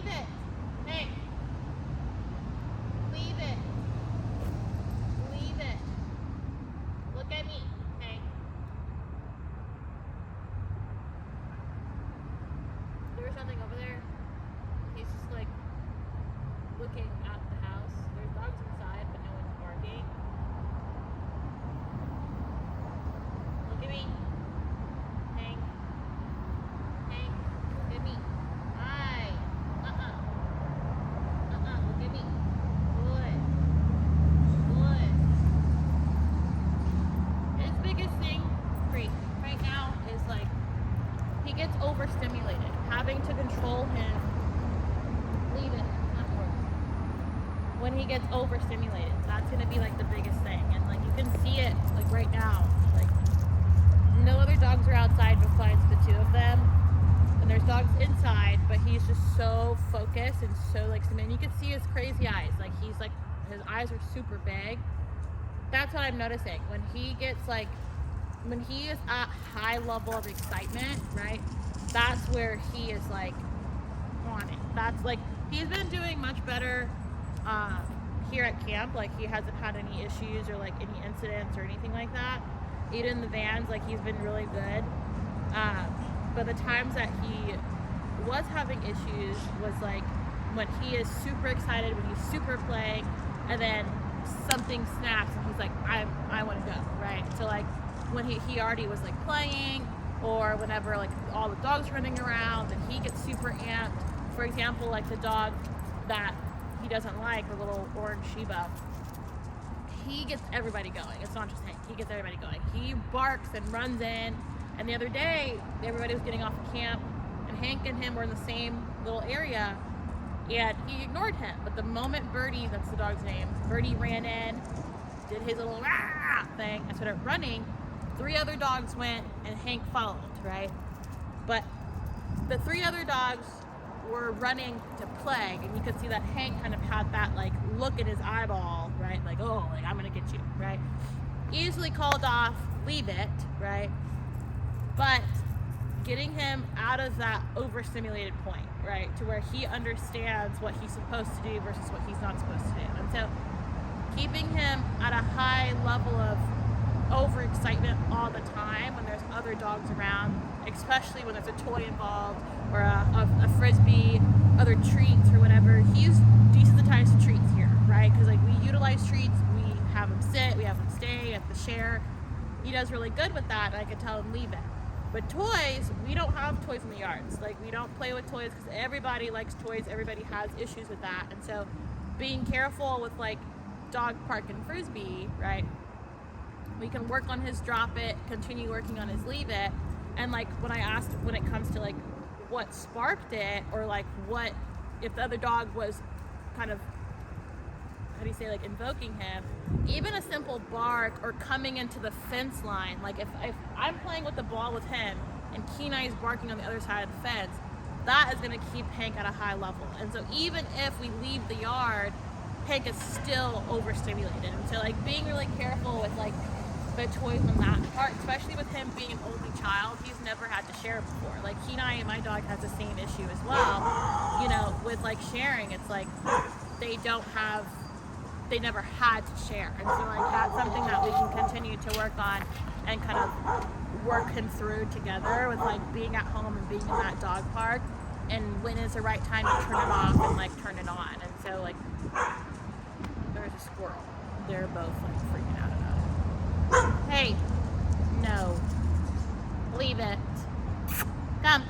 Leave it. Hey. Leave it. Leave it. Look at me. Hey. There's nothing over there. He's just like looking at the house. There's dogs inside, but no one's barking. Look at me. Hank. Hank, look at me. Hi. Look at me. Good. Good. His biggest thing right now is like he gets overstimulated. Having to control him. Leave it. Not work. When he gets overstimulated, that's gonna be like the biggest thing. And like you can see it like right now. Like no other dogs are outside besides the two of them. And there's dogs inside, but he's just so focused and so like, and you can see his crazy eyes. Like he's like, his eyes are super big. That's what I'm noticing. When he gets like, when he is at high level of excitement, right? That's where he is like on it. That's like, he's been doing much better here at camp. Like he hasn't had any issues or like any incidents or anything like that. Even in the vans, like he's been really good. But the times that he was having issues was like when he is super excited, when he's super playing, and then something snaps and he's like, I want to go, right? So like when he already was like playing, or whenever like all the dogs running around and he gets super amped. For example, like the dog that he doesn't like, the little orange Shiba, he gets everybody going. It's not just Hank, he gets everybody going. He barks and runs in. And the other day, everybody was getting off of camp, and Hank and him were in the same little area, and he ignored him. But the moment Birdie, that's the dog's name, Birdie ran in, did his little rah thing, and started running, 3 other dogs went, and Hank followed, right? But the 3 other dogs were running to play, and you could see that Hank kind of had that like look in his eyeball, right? Like, oh, like I'm gonna get you, right? Easily called off, leave it, right? But getting him out of that overstimulated point, right, to where he understands what he's supposed to do versus what he's not supposed to do. And so keeping him at a high level of overexcitement all the time when there's other dogs around, especially when there's a toy involved or a frisbee, other treats or whatever, he's desensitized to treats here, right? Because like we utilize treats, we have him sit, we have him stay, we have to share. He does really good with that, and I could tell him leave it. But toys, we don't have toys in the yards. Like we don't play with toys because everybody likes toys. Everybody has issues with that. And so being careful with like dog park and frisbee, right? We can work on his drop it, continue working on his leave it. And like when I asked when it comes to like what sparked it, or like what, if the other dog was kind of, how do you say, like invoking him, even a simple bark or coming into the fence line, like if I'm playing with the ball with him and Kenai is barking on the other side of the fence, that is going to keep Hank at a high level. And so even if we leave the yard, Hank is still overstimulated. And so like being really careful with like the toys on that part, especially with him being an only child, he's never had to share before. Like Kenai and my dog has the same issue as well, you know, with like sharing. It's like they never had to share. And so like that's something that we can continue to work on and kind of work him through together with like being at home and being in that dog park, and when is the right time to turn it off and like turn it on. And so like there's a squirrel. They're both like freaking out about it. Hey, no. Leave it. Come.